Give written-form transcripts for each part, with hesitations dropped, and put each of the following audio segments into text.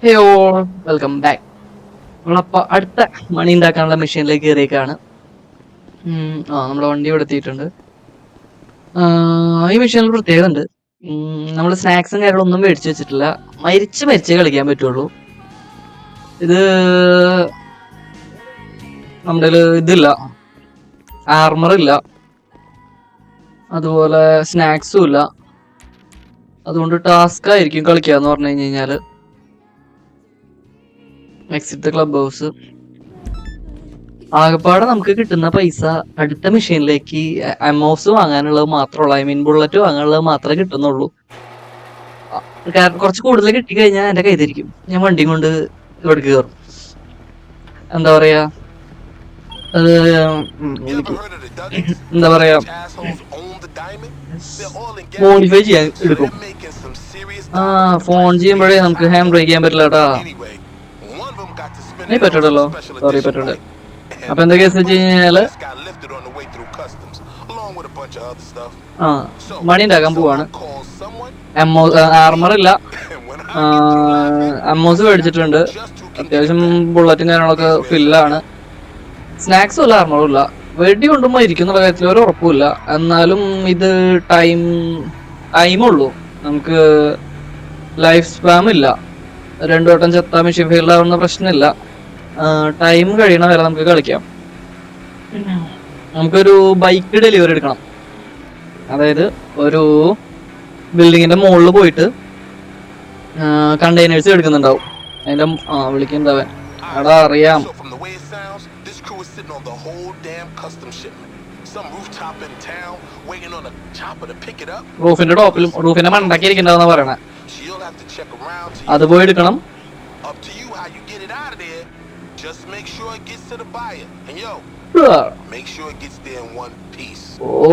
ഹേ all welcome back. നമ്മളപ്പോൾ അടുത്ത മണി ഉണ്ടാക്കാനുള്ള മെഷീനിലേക്ക് കയറിയേക്കാണ്. നമ്മുടെ വണ്ടി ഇവിടെ എത്തിയിട്ടുണ്ട്. ഈ മെഷീനിൽ പ്രത്യേകത ഉണ്ട്. നമ്മൾ സ്നാക്സും കാര്യങ്ങളൊന്നും മേടിച്ച് വെച്ചിട്ടില്ല. മരിച്ചേ കളിക്കാൻ പറ്റുള്ളൂ. ഇത് നമ്മുടെ ഇതില്ല, ആർമർ ഇല്ല, അതുപോലെ സ്നാക്സും ഇല്ല. അതുകൊണ്ട് ടാസ്ക് ആയിരിക്കും കളിക്കാന്ന് പറഞ്ഞു കഴിഞ്ഞാൽ. Exit club house. ആകപ്പാടെ നമുക്ക് കിട്ടുന്ന പൈസ അടുത്ത മെഷീനിലേക്ക് എമോസ് വാങ്ങാനുള്ളത് മാത്രമുള്ളൂ. ഐ മീൻ ബുള്ളറ്റ് വാങ്ങാനുള്ളത് മാത്രമേ കിട്ടുന്നുള്ളൂ. കാരണം കുറച്ച് കൂടുതൽ കിട്ടിക്കഴിഞ്ഞാൽ എന്റെ കയ്യിലിരിക്കും. ഞാൻ വണ്ടിയും കൊണ്ട് ഇവിടെ കയറും. എന്താ പറയാ, അത് എന്താ പറയാ, മോഡിഫൈ ചെയ്യാൻ എടുക്കും. ഫോൺ ചെയ്യുമ്പോഴേ നമുക്ക് ഹാൻഡ് ബ്രേക്ക് ചെയ്യാൻ പറ്റില്ല കേട്ടാ. നീ പറ്റൂടല്ലോ, സോറി പറ്റൂടെ. അപ്പൊ എന്താ കേസ് വെച്ച് കഴിഞ്ഞാല് മണി ഉണ്ടാക്കാൻ പോവാണ്. ആർമർ ഇല്ല, അമ്മോസ് മേടിച്ചിട്ടുണ്ട്. അത്യാവശ്യം ബുള്ളറ്റും കാര്യങ്ങളൊക്കെ ഫില്ലാണ്. സ്നാക്സും ഇല്ല, ആർമറും ഇല്ല. വെടി കൊണ്ടുമ്പോ ഇരിക്കുന്നുള്ള കാര്യത്തിൽ ഒരു ഉറപ്പില്ല. എന്നാലും ഇത് ടൈമുള്ളൂ. നമുക്ക് ലൈഫ് സ്പാം ഇല്ല. 2 വട്ടം ചെത്താൻ മെഷീൻ ഫെയിൽ ആവുന്ന പ്രശ്നമില്ല. ടൈം കഴിയണ വരെ നമുക്ക് കളിക്കാം. നമുക്കൊരു ബൈക്ക് ഡെലിവറി എടുക്കണം. അതായത് ഒരു ബിൽഡിങ്ങിന്റെ മുകളിൽ പോയിട്ട് കണ്ടെയ്നേഴ്സ് എടുക്കുന്നുണ്ടാവും. അതിന്റെ വിളിക്കുന്നുണ്ടാവൻ എടാ അറിയാം. റൂഫിന്റെ ടോപ്പിലും റൂഫിന്റെ മണ്ടക്കി ഇരിക്കണ്ടാവുന്ന പറയണേ. അത് പോയി എടുക്കണം.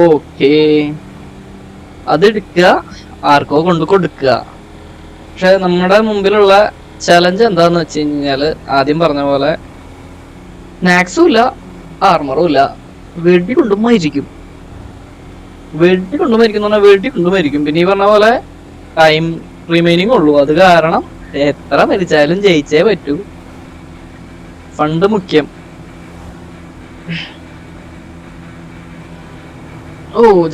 ഓക്കേ, അതെടുക്കുക, ആർക്കോ കൊണ്ട് കൊടുക്കുക. പക്ഷെ നമ്മുടെ മുമ്പിലുള്ള ചലഞ്ച് എന്താന്ന് വെച്ച് കഴിഞ്ഞാല് ആദ്യം പറഞ്ഞ പോലെ സ്നാക്സും ഇല്ല, ആർമറും ഇല്ല. വെടി കൊണ്ടുമായിരിക്കും. വെടി കൊണ്ടുമായിരിക്കും. പിന്നെ ഈ പറഞ്ഞ പോലെ ടൈം റിമൈനിങ് ഉള്ളൂ. അത് കാരണം എത്ര മരിച്ചാലും ജയിച്ചേ പറ്റൂ. ഫണ്ട് മുഖ്യം.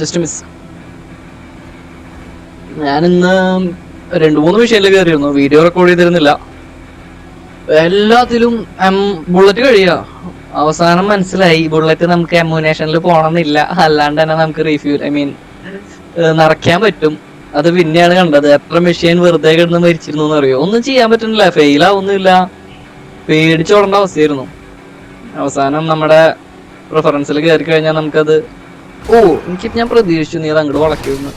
Just miss. ഞാനിന്ന് 2-3 വിഷയത്തിൽ കയറിയിരുന്നു. വീഡിയോ റെക്കോർഡ് ചെയ്തിരുന്നില്ല. എല്ലാത്തിലും ബുള്ളറ്റ് കഴിയുക. അവസാനം മനസ്സിലായി ബുള്ളറ്റ് നമുക്ക് എമുനേഷനിൽ പോണമെന്നില്ല. അല്ലാണ്ട് തന്നെ നമുക്ക് നിറയ്ക്കാൻ പറ്റും. അത് പിന്നെയാണ് കണ്ടത്. എത്ര മെഷീൻ വെറുതെ കിടന്ന് മരിച്ചിരുന്നു എന്നറിയോ. ഒന്നും ചെയ്യാൻ പറ്റുന്നില്ല, ഫെയിൽ ആവുന്നില്ല. പേടിച്ചോടേണ്ട അവസ്ഥയായിരുന്നു. അവസാനം നമ്മുടെ പ്രിഫറൻസിൽ കയറി കഴിഞ്ഞാൽ നമുക്കത് ഞാൻ പ്രതീക്ഷിച്ചു നീ അത് അങ്ങോട്ട് വളയ്ക്കുമെന്ന്.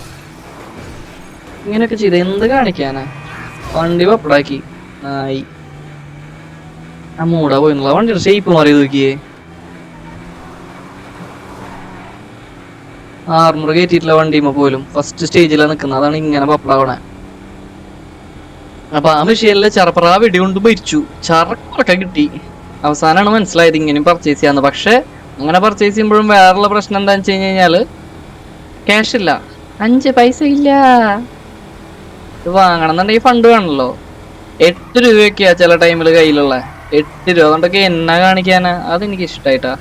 ഇങ്ങനെയൊക്കെ ചെയ്ത എന്ത് കാണിക്കാനാ. വണ്ടി പപ്പടാക്കി ആയി. ആ മൂടാ പോയിന്നുള്ള വണ്ടിയുടെ ഷേപ്പ് മാറി നോക്കിയേ. ആർമർ കയറ്റിയിട്ടില്ല വണ്ടിയുമ്പോ പോലും. ഫസ്റ്റ് സ്റ്റേജിലാണ് നിൽക്കുന്നത്. അതാണ് ഇങ്ങനെ പപ്പടാവണേ. അപ്പൊ ആ മെഷീനില് ചറപ്പറ വെടി കൊണ്ട് മരിച്ചു. ചറക്കൊക്കെ കിട്ടി. അവസാനമാണ് മനസ്സിലായത് ഇങ്ങനെയും പർച്ചേസ് ചെയ്യാന്ന്. പക്ഷെ അങ്ങനെ പർച്ചേസ് ചെയ്യുമ്പോഴും വേറെയുള്ള പ്രശ്നം എന്താന്ന് വെച്ച് കഴിഞ്ഞാല് ക്യാഷ് ഇല്ല, 5 പൈസ ഇല്ല. ഇത് വാങ്ങണം എന്നുണ്ടെങ്കിൽ ഫണ്ട് വേണല്ലോ. 8 രൂപയൊക്കെയാ ചില ടൈമില് കയ്യിലുള്ള. 8 രൂപ അതുകൊണ്ടൊക്കെ എന്നാ കാണിക്കാനാ. അതെനിക്ക് ഇഷ്ടായിട്ടാ.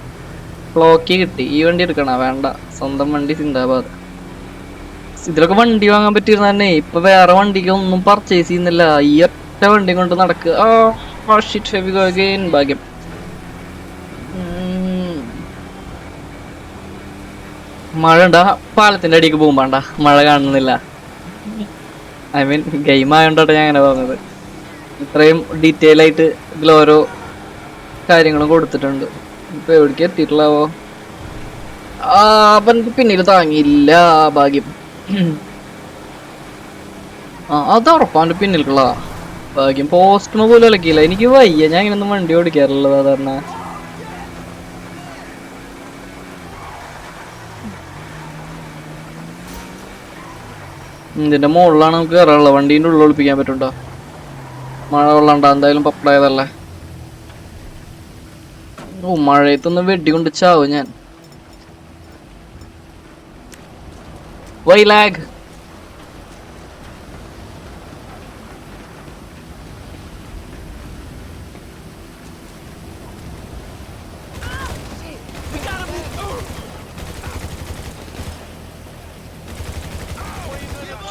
ഫ്ലോക്കി കിട്ടി. ഈ വണ്ടി എടുക്കണ വേണ്ട, സ്വന്തം വണ്ടി സിന്ദാബാദ്. ഇതിലൊക്കെ വണ്ടി വാങ്ങാൻ പറ്റിയിരുന്ന തന്നെ ഇപ്പൊ വേറെ വണ്ടിക്ക് ഒന്നും പർച്ചേസ് ചെയ്യുന്നില്ല. ഈ ഒറ്റ വണ്ടി കൊണ്ട് നടക്കുക. ഭാഗ്യം. മഴ ഉണ്ടാ, പാലത്തിന്റെ അടിക്ക് പോകുമ്പോണ്ട മഴ കാണുന്നില്ല. ഗെയിം ആയോണ്ടാണ് ഞാൻ അങ്ങനെ പറഞ്ഞത്. ഇത്രയും ഡീറ്റെയിൽ ആയിട്ട് ഇതിൽ ഓരോ കാര്യങ്ങളും കൊടുത്തിട്ടുണ്ട്. ഇപ്പൊ എവിടേക്ക് എത്തിയിട്ടുള്ളവോ. അപ്പൊ എനിക്ക് പിന്നിൽ താങ്ങിയില്ല. ഭാഗ്യം. അത് ഉറപ്പാൻ്റെ പിന്നിലുള്ള ഭാഗ്യം. പോസ്റ്റിന് പോലും ഇളക്കിയില്ല. എനിക്ക് വയ്യ, ഞാൻ ഇങ്ങനൊന്നും വണ്ടി ഓടിക്കാറുള്ളത് സാധാരണ. ഇതിന്റെ മുകളിലാണ് നമുക്ക് കയറാനുള്ളത്. വണ്ടീൻ്റെ ഉള്ളിൽ ഒളിപ്പിക്കാൻ പറ്റുണ്ടോ? മഴ വെള്ളണ്ട, എന്തായാലും പപ്പടായതല്ലേ. മഴയത്തൊന്ന് വെടി കൊണ്ട് ചാവും ഞാൻ. വൈലാഗ്.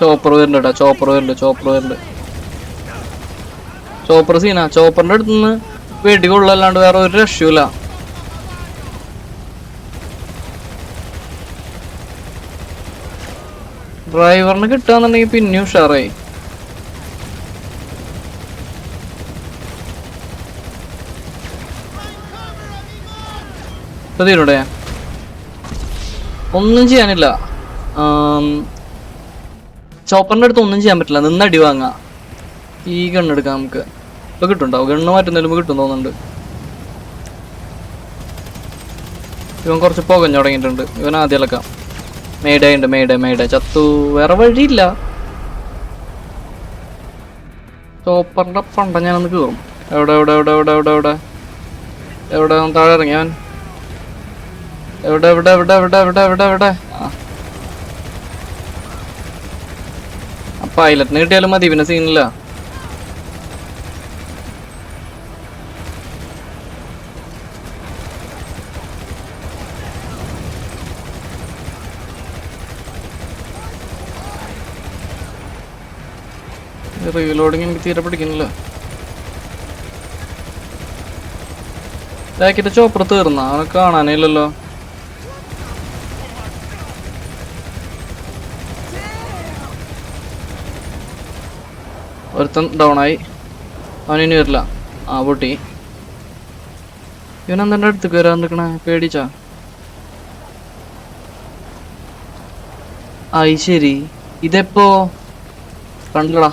ചോപ്പർ വരുന്നുണ്ട്, ചോപ്പർ വരുന്നുണ്ട്, ചോപ്പർ വരുന്നുണ്ട്. ചോപ്പർ സീനാ. ചോപ്പറിന്റെ അടുത്തുനിന്ന് വെടി കൊള്ളല്ലാണ്ട് വേറെ ഒരു രക്ഷയില്ല. ഡ്രൈവറിന് കിട്ടുകയെന്നുണ്ടെങ്കിൽ പിന്നെ ഉഷാറായി. തീരൂടെ? ഒന്നും ചെയ്യാനില്ല. ചോപ്പറിന്റെ അടുത്ത് ഒന്നും ചെയ്യാൻ പറ്റില്ല. നിന്ന് അടി വാങ്ങാ. ഈ ഗണ്ണെടുക്കാം നമുക്ക്. ഇപ്പൊ കിട്ടുണ്ടാവും. ഗണ്ണ് മാറ്റുന്നതിലും കിട്ടും തോന്നുന്നുണ്ട്. ഇവൻ കുറച്ച് പുകഞ്ഞു തുടങ്ങിയിട്ടുണ്ട്. ഇവൻ ആദ്യം ഇളക്കാം. മേഡയുണ്ട്, മേഡ ചത്തു. വേറെ വഴിയില്ല. ചോപ്പറിന്റെ പണ്ട ഞാനൊന്ന് കയറും. എവിടെ എവിടെ എവിടെ എവിടെ എവിടെ എവിടെ എവിടെ താഴെ ഇറങ്ങിയവൻ? എവിടെ എവിടെ എവിടെ എവിടെ എവിടെ എവിടെ എവിടെ പൈലറ്റിന് കിട്ടിയാലും മതി, പിന്നെ സീനില്ല. റീലോഡിങ് എനിക്ക് തീരെ പിടിക്കുന്നില്ല. ബാക്കിന്റെ ചോപ്പർ തീർന്ന അവനെ കാണാനേ ഇല്ലല്ലോ. ഒരുത്തൻ ഡൗൺ ആയി. അവനിനി വരില്ല. ആ പൊട്ടി. ഇവനെന്തെന്റെ അടുത്തേക്ക് വരാൻ നിൽക്കണേ? പേടിച്ചാ? ആയി ശരി. ഇതെപ്പോ കണ്ടടാ?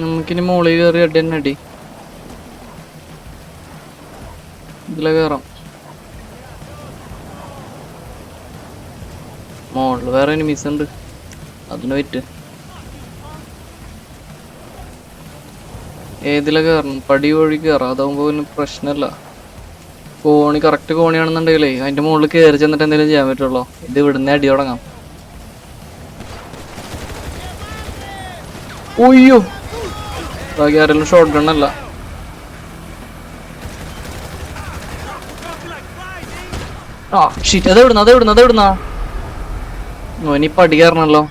നമുക്കിനി മോളിൽ കയറി അടി തന്നെ അടി. ഇതിലെ കയറാം. മോളിൽ വേറെ എനിമീസ് ഉണ്ട്, അതിന് പറ്റ്. ഏതിലെ കയറണം? പടി വഴി കയറാം. അതാവുമ്പോ പിന്നെ പ്രശ്നമല്ല. കോണി കറക്റ്റ് കോണിയാണെന്നുണ്ടെങ്കിലേ അതിന്റെ മുകളിൽ കയറി ചെന്നിട്ട് എന്തെങ്കിലും ചെയ്യാൻ പറ്റുള്ളൂ. ഇത് ഇവിടുന്ന് അടി തുടങ്ങാം. ഒയ്യോ, ബാക്കി ആരെങ്കിലും ഷോട്ട് ഗണ്ണല്ല. ആ ഷീറ്റ്. അതെവിടുന്നാ? ഇനി പടി കയറണല്ലോ.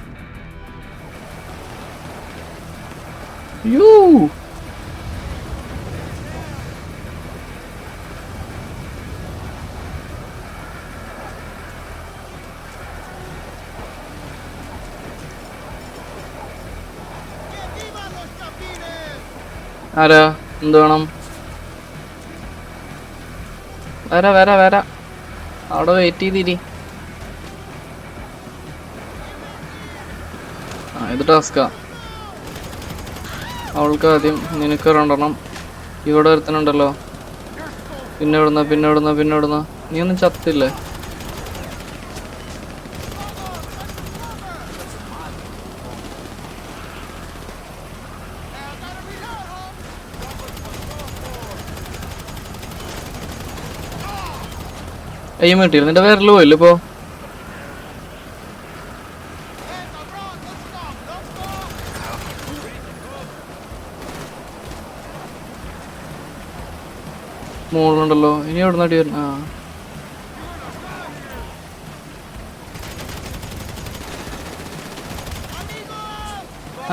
യോ, ആരാ? എന്ത് വേണം? വരാ. അവിടെ വെയിറ്റ് ചെയ്തിരി. ഇത് ടാസ്കാ. അവൾക്ക് ആദ്യം, നിനക്ക് രണ്ടെണ്ണം. ഇവിടെ ഒരുത്തനുണ്ടല്ലോ. പിന്നെ എവിടുന്ന? നീ ഒന്നും ചത്തില്ലേ? അയ്യോ വീട്ടിൽ നിന്റെ വേറെ പോയില്ല ഇപ്പോ. മോളുണ്ടല്ലോ. ഇനി എവിടുന്ന അടി വരുന്ന?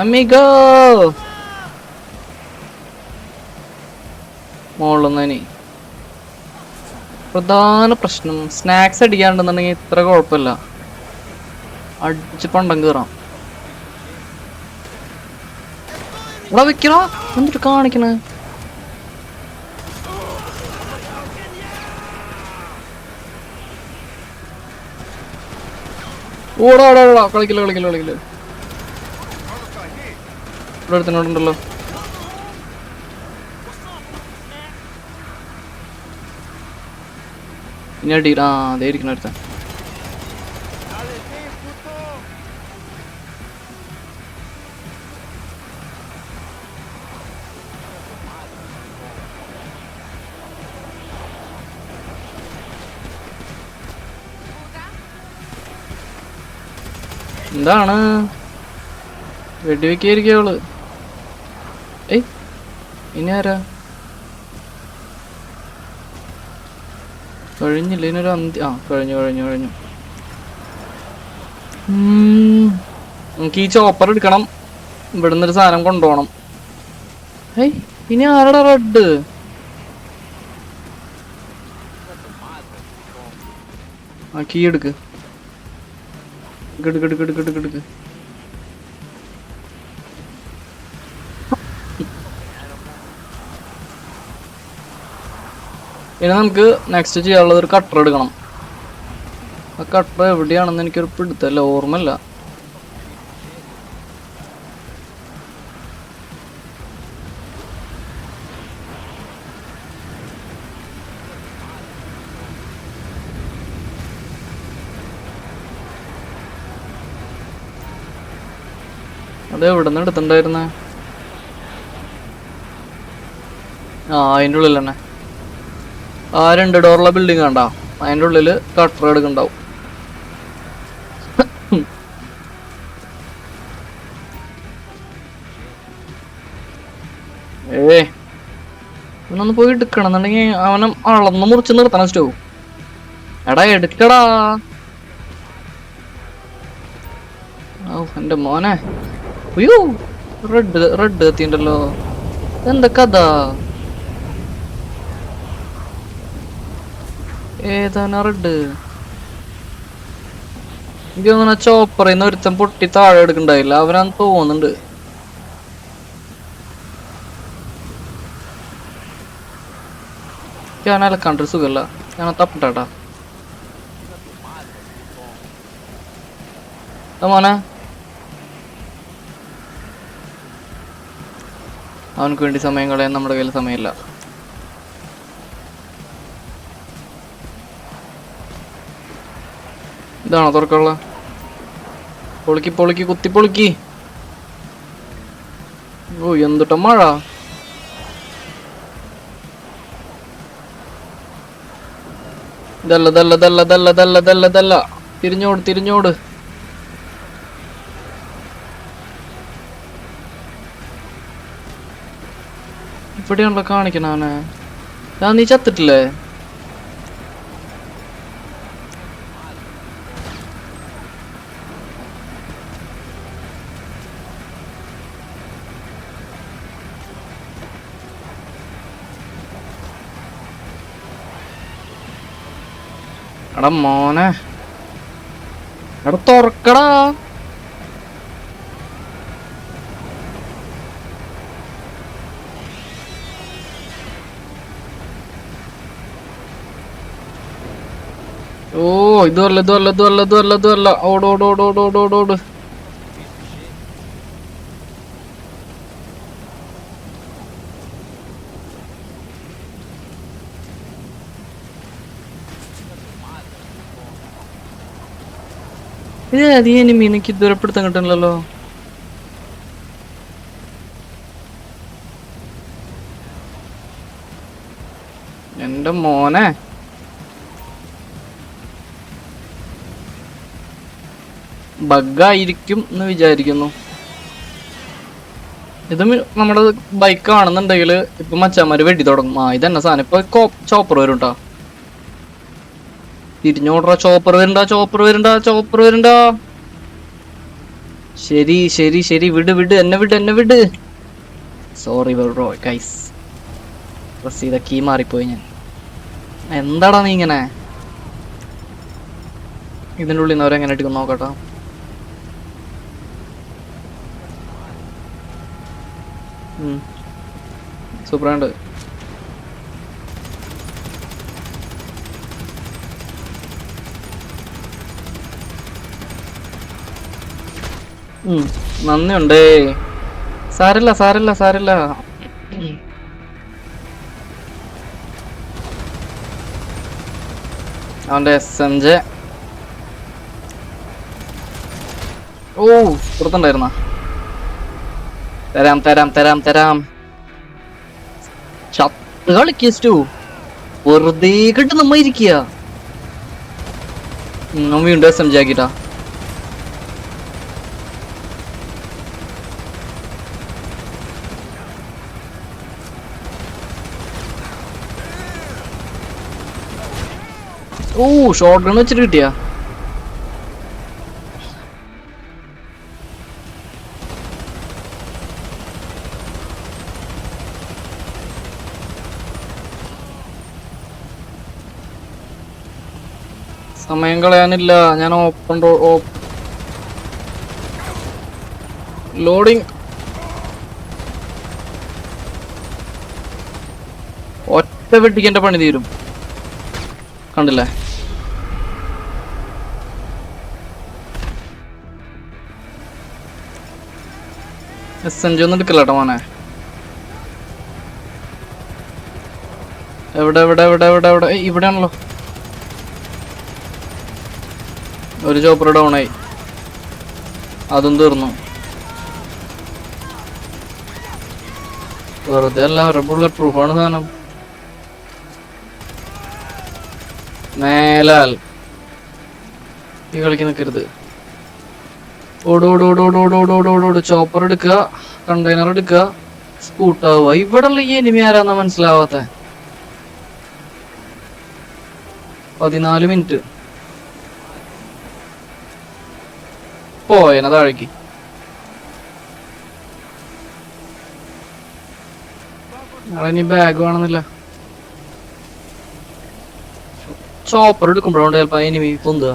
അമ്മിഗോ മോളൊന്നനി. പ്രധാന പ്രശ്നം സ്നാക്സ് അടിക്കാണ്ടെന്നുണ്ടെങ്കിൽ ഇത്ര കുഴപ്പമില്ല. അടിച്ച് പണ്ടം കയറാം. ഇവിടെ വെക്കണോ? എന്നിട്ട് കാണിക്കണേ. ഓടാ കളിക്കില്ല. ഇവിടെ അടുത്തിനോടുണ്ടല്ലോ. ഇനി അടി. അതേ ഇരിക്കണ അടുത്ത. എന്താണ് വെടിവെക്കായിരിക്കും അവള്? ഏയ് ഇനി ആരാ? കഴിഞ്ഞില്ല. ഇതിനൊരു അന്ത്യ. കഴിഞ്ഞു. നമുക്ക് ഈ ചോപ്പർ എടുക്കണം, ഇവിടുന്ന് ഒരു സാധനം കൊണ്ടുപോകണം. ഏയ് ഇനി ആരുടെ റെഡ്? ആ കീ എടുക്ക്. ഇനി നമുക്ക് നെക്സ്റ്റ് ചെയ്യാനുള്ളത് ഒരു കട്ടർ എടുക്കണം. ആ കട്ടർ എവിടെയാണെന്ന് എനിക്കൊരു പിടുത്തല്ല, ഓർമ്മല്ല. അത് എവിടെ നിന്ന് എടുത്തിട്ടുണ്ടായിരുന്നേ? ആ അതിൻ്റെ ഉള്ളിൽ തന്നെ ആ 2 ഡോറുള്ള ബിൽഡിംഗ് കണ്ടാ, അതിൻ്റെ ഉള്ളിൽ കട്ടർ എടുക്കുന്നുണ്ടാവും. ഇവനൊന്ന് പോയി എടുക്കണം എന്നുണ്ടെങ്കിൽ അവനെ അളന്ന് മുറിച്ച് നിർത്തണം സ്റ്റോ. എടാ എടുക്കടാ. ഓ എന്റെ മോനെ, അയ്യോ റെഡ് എത്തിണ്ടല്ലോ. എന്താ കഥ? ഏതാണ് റെഡ്? എനിക്ക് തോന്നുന്നു ചോപ്പറിന്ന് ഒരുത്തം പൊട്ടി താഴെ എടുക്കണ്ടായില്ല, അവനാന്ന് തോന്നുന്നുണ്ട്. ഞാൻ അലക്കാണ്ടൊരു സുഖല്ല, ഞാൻ തപ്പിട്ടാ മോനെ. അവനക്ക് വേണ്ടി സമയം കളയാൻ നമ്മുടെ കയ്യിൽ സമയമില്ല. ഇതാണോ തുറക്കുള്ള? പൊളിക്ക് പൊളിക്ക് കുത്തി പൊളിക്ക്. ഓ എന്തുട്ട മഴ. ഇതല്ല തിരിഞ്ഞോട്. ഇവിടെയാണല്ലോ കാണിക്കണേ. ഞാൻ നീ ചത്തിട്ടില്ലേ? എടാ മോനെ, എടാ തുറക്കടാ. ഓ ഇതല്ല. ഓട്. ഇത് അതീ എനിമി എനിക്ക് ദൂരപ്പെടുത്താൻ കിട്ടണല്ലോ. എന്റെ മോനെ, ബഗ്ഗായിരിക്കും എന്ന് വിചാരിക്കുന്നു. ഇത് നമ്മുടെ ബൈക്ക് ആണെന്നുണ്ടെങ്കിൽ ഇപ്പൊ മച്ചാന്മാര് വെടി തുടങ്ങും. ഇതന്നെ സാധനം. ഇപ്പൊ ചോപ്പർ വരും കേട്ടോ. തിരിഞ്ഞോട്രാ. ചോപ്പർ വരണ്ട. ശരി. വിട് എന്നെ വിട്. സോറി ബ്രോ ഗൈസ്, പ്രസ് ചെയ്ത കീ മാറിപ്പോയി ഞാൻ. എന്താടാ നീ ഇങ്ങനെ? ഇതിൻ്റെ ഉള്ളിൽ നിന്ന് അവരെങ്ങനെ എടുക്കും നോക്കട്ടോ. സൂപ്പറാണ്ട്. നന്ദിയുണ്ടേ. സാരല്ല. അവന്റെ SMG പുറത്തുണ്ടായിരുന്ന. തരാം. ചത്ത് കളിക്കു. വെറുതെ കിട്ട് നമ്മ ഇരിക്കുക. വീണ്ടും SMG ആക്കിട്ടാ. ഷോട്ട് ഗൺ വെച്ചിട്ട് കിട്ടിയാ. സമയം കളയാനില്ല. ഞാൻ ഓപ്പൺ ലോഡിങ്. ഒറ്റ വെട്ടിക്ക് എന്റെ പണി തീരും. കണ്ടില്ലേ? SMG ഒന്നും എടുക്കില്ല മോനെ. എവിടെ എവിടെ എവിടെ എവിടെ എവിടെ? ഇവിടെയാണല്ലോ. ഒരു ചോപ്പർ ഡൗൺ ആയി. അതും തീർന്നു. വെറുതെ അല്ല, ബുള്ളറ്റ് പ്രൂഫാണ് സാധനം. മേലാൽ ഈ കളിക്ക് നിൽക്കരുത്. ഓടോടോടോടോടോടോടോടോട്. ചോപ്പർ എടുക്കുക, കണ്ടെയ്നർ എടുക്കുക, സ്കൂട്ടാവുക. ഇവിടെ ഉള്ള ഈ എനിമി ആരാന്നാ മനസ്സിലാവാത്ത. 14 മിനിറ്റ് പോയന താഴേക്ക്. ഇനി ബാഗ് വേണമെന്നില്ല. ചോപ്പർ എടുക്കുമ്പോഴുണ്ട് ചിലപ്പോ എനിമി പൊന്തുക.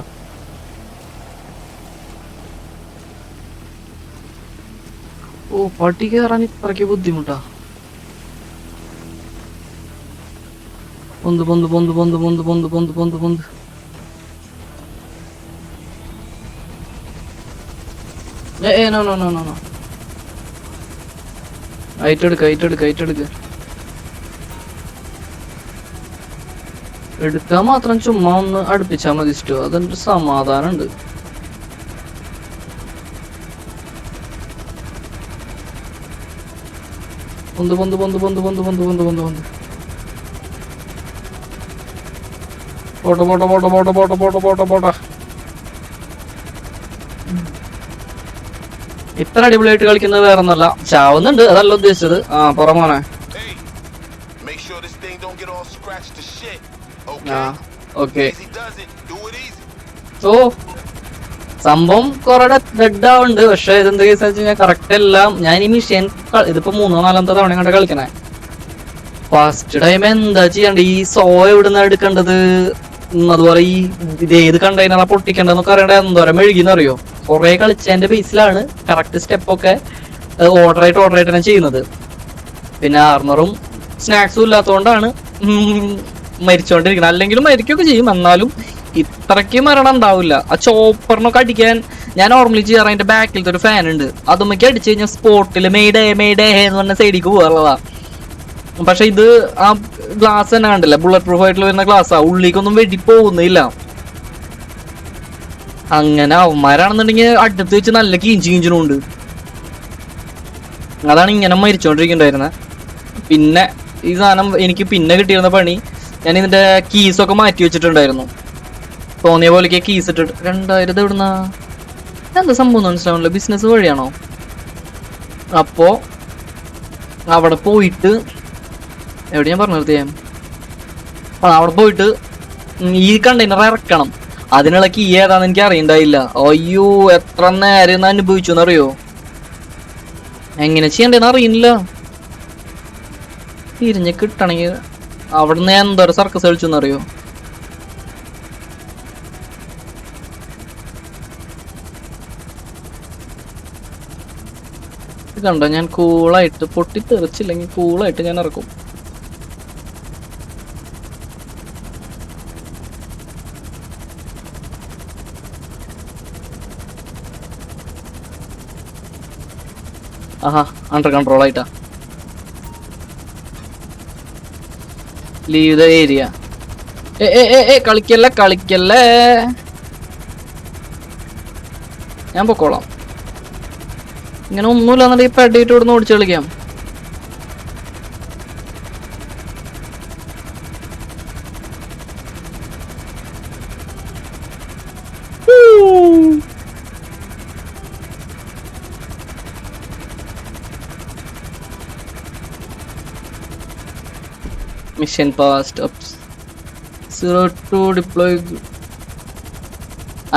ഓ, പട്ടി കയറാൻ ഇത്രയ്ക്ക് ബുദ്ധിമുട്ടാ. പൊന്ത് പൊന്ത് പൊന്ത് പൊന്ത് പൊന്ത് പൊന്ത് പൊന്ത് പൊന്ത് പൊന്ത്. No no no no no. ഐറ്റെടുക്ക. എടുക്കാൻ മാത്രം ചുമ്മാ ഒന്ന് അടുപ്പിച്ചാ മതി. സ്റ്റോ അതൊരു സമാധാനം ഉണ്ട്. പൊന്ത് പൊന്ത് പൊന്ത് പൊന്ത് പൊന്ത് പൊന്ത് പൊന്ത് പൊന്ത് പൊന്ത്. പോട്ടെ പോട്ടെ പോട്ടെ പോട്ടെ പോട്ടെ പോട്ടെ പോട്ടെ പോട്ടെ. ഇത്ര അടിപൊളിയായിട്ട് കളിക്കുന്നത് വേറെ ഒന്നല്ല, ചാവുന്നുണ്ട്. അതല്ല ഉദ്ദേശിച്ചത്. പുറമോനെ. ഓ, സംഭവം കൊറേ ഡെഡ് ആവുന്നുണ്ട്. പക്ഷെ ഇതെന്താ കേസ് വെച്ച് കഴിഞ്ഞാൽ കറക്റ്റ് എല്ലാം. ഞാൻ ഈ മിഷൻ ഇതിപ്പോ 3-4 തവണ കണ്ട കളിക്കണേ. ഫസ്റ്റ് ടൈം എന്താ ചെയ്യണ്ടേ? ഈ സോ എവിടുന്ന എടുക്കേണ്ടത്, അതുപോലെ ഈ ഇത് ഏത് കണ്ടെയ്നറാ പൊട്ടിക്കേണ്ടതെന്നൊക്കെ അറിയണ്ട. എന്തോരം മെഴുകിന്ന് അറിയോ? കുറെ കളിച്ചതിന്റെ ബേസിലാണ് കറക്റ്റ് സ്റ്റെപ്പൊക്കെ ഓർഡർ ആയിട്ട് തന്നെ ചെയ്യുന്നത്. പിന്നെ ആർമറും സ്നാക്സും ഇല്ലാത്തതുകൊണ്ടാണ് മരിച്ചോണ്ടിരിക്കുന്നത്. അല്ലെങ്കിലും മരിക്കുകയൊക്കെ ചെയ്യും, എന്നാലും ഇത്രയ്ക്ക് മരണം ഉണ്ടാവില്ല. ആ ചോപ്പറിനൊക്കെ അടിക്കാൻ ഞാൻ നോർമലി ചെയ്യാറ് അതിന്റെ ബാക്കിലത്തെ ഒരു ഫാൻ ഉണ്ട്. അതുമ്മക്ക് അടിച്ചു കഴിഞ്ഞാൽ സ്പോട്ടിൽ മെയ്ഡേ എന്ന് പറഞ്ഞ സൈഡിലേക്ക് പോകാറുള്ളതാ. പക്ഷെ ഇത് ആ ഗ്ലാസ് തന്നെ കണ്ടില്ല, ബുള്ളറ്റ് പ്രൂഫ് ആയിട്ടുള്ള വരുന്ന ഗ്ലാസ്സാ. ഉള്ളിലേക്കൊന്നും വെടി പോകുന്നില്ല. അങ്ങനെ അവന്മാരാണെന്നുണ്ടെങ്കിൽ അടുത്ത് വെച്ച് നല്ല കീഞ്ചിനും ഉണ്ട്. അതാണ് ഇങ്ങനെ മരിച്ചോണ്ടിരിക്കണ്ടായിരുന്നത്. പിന്നെ ഈ സാധനം എനിക്ക് പിന്നെ കിട്ടിയിരുന്ന പണി, ഞാൻ ഇതിന്റെ കീസൊക്കെ മാറ്റി വെച്ചിട്ടുണ്ടായിരുന്നു. തോന്നിയ പോലെയൊക്കെ കീസ് ഇട്ടിട്ട് 2000 എവിടുന്നാ എന്താ സംഭവം മനസ്സിലാവണല്ലോ. ബിസിനസ് വഴിയാണോ? അപ്പോ അവിടെ പോയിട്ട് എവിടെ ഞാൻ പറഞ്ഞു നിർത്തിയാ, അവിടെ പോയിട്ട് ഈ കണ്ടെയ്നർ ഇറക്കണം. അതിനുള്ള കീ ഏതാന്ന് എനിക്ക് അറിയണ്ടായില്ല. അയ്യോ, എത്ര നേരം അനുഭവിച്ചു എന്നറിയോ? എങ്ങനെ ചെയ്യണ്ടെന്ന് അറിയില്ല. തിരിഞ്ഞ് കിട്ടണമെങ്കിൽ അവിടുന്ന് എന്തോരം സർക്കസ് കളിച്ചെന്നറിയോ? കണ്ടോ, ഞാൻ കൂളായിട്ട് പൊട്ടിത്തെറിച്ചില്ലെങ്കിൽ കൂളായിട്ട് ഞാൻ ഇറക്കും. ആഹാ, അണ്ടർ കൺട്രോൾ ആയിട്ടാ. Leave the area. കളിക്കല്ലേ. ഞാൻ പൊക്കോളാം. ഇങ്ങനെ ഒന്നുമില്ലാന്നുണ്ടെങ്കിൽ ഇപ്പൊ അടിയിട്ട് ഇവിടുന്ന് ഓടിച്ച് കളിക്കാം. Mission passed 0 to deploy.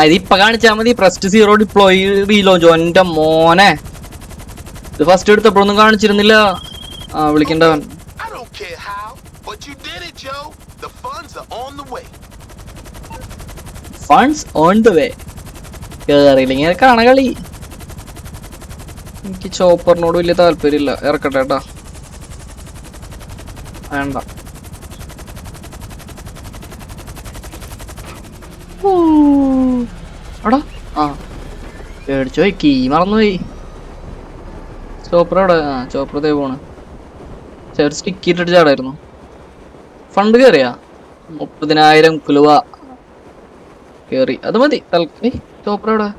ഇതിപ്പൊ കാണിച്ചാ മതി. പ്രസ്റ്റ് 0 ഡിപ്ലോയ് റീലോഞ്ചോ. എന്റെ മോനെ, ഇത് ഫസ്റ്റ് എടുത്തപ്പോഴൊന്നും കാണിച്ചിരുന്നില്ല. വിളിക്കണ്ടവൻ. Funds on the way. കേറിയില്ലെങ്കിൽ കാണകളി. എനിക്ക് ചോപ്പറിനോട് വലിയ താല്പര്യമില്ല. ഇറക്കട്ടെ കേട്ടാ. വേണ്ട. എടാ ആ പേടിച്ചു പോയി. കീ മറന്നുപോയി. ചോപ്പർ അവിടെ. ചോപ്പർ ദേ പോണ്. ചെറിയ സ്റ്റിക്ക് ഇട്ടിട്ട് ചാടായിരുന്നു. ഫണ്ട് കയറിയാ 30,000 കുലുവ കേറി. അത് മതി. ചോപ്പർ എവിടെ?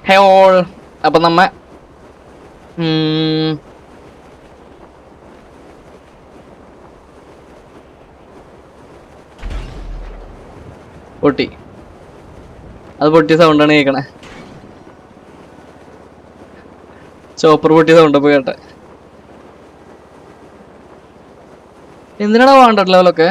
ഹേൾ. അപ്പൊ നമ്മ പൊട്ടി. അത് പൊട്ടിയ സൗണ്ടാണ് കേൾക്കണേ. ചോപ്പർ പൊട്ടിയ സൗണ്ട് പോയി കേട്ടെ. എന്തിനാണ് വാണ്ടഡ് ലെവലൊക്കെ?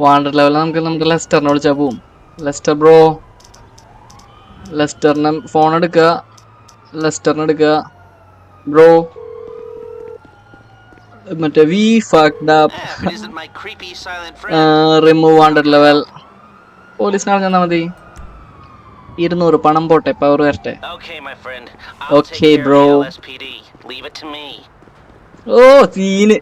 വാണ്ടഡ് ലെവൽ നമുക്ക് ലെസ്റ്ററിനെ വിളിച്ചാൽ പോവും. Leicester bro. ലെസ്റ്ററിനെ ഫോൺ എടുക്കുക. ലെസ്റ്ററിനെ എടുക്കുക ബ്രോ. മറ്റേ we fucked up. Remove wanted level. പോലീസിനെ അറിഞ്ഞാൽ മതി. 200 പണം പോട്ടെ. പവർ വരട്ടെ. Okay bro. ഓ സീന്.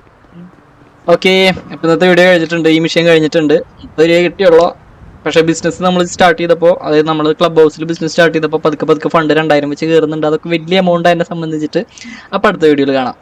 ഓക്കെ, ഇപ്പം ഇന്നത്തെ വീഡിയോ കഴിഞ്ഞിട്ടുണ്ട്. ഈ മിഷൻ കഴിഞ്ഞിട്ടുണ്ട്. ഒരു കിട്ടിയുള്ളൂ. പക്ഷേ ബിസിനസ് നമ്മൾ സ്റ്റാർട്ട് ചെയ്തപ്പോൾ, അതായത് നമ്മൾ ക്ലബ് ഹൗസിൽ ബിസിനസ് സ്റ്റാർട്ട് ചെയ്തപ്പോൾ പതുക്കെ ഫണ്ട് 2000 വെച്ച് കയറുന്നുണ്ട്. അതൊക്കെ വലിയ എമൗണ്ട് എന്നെ സംബന്ധിച്ചിട്ട്. അപ്പോൾ അടുത്ത വീഡിയോയിൽ കാണാം.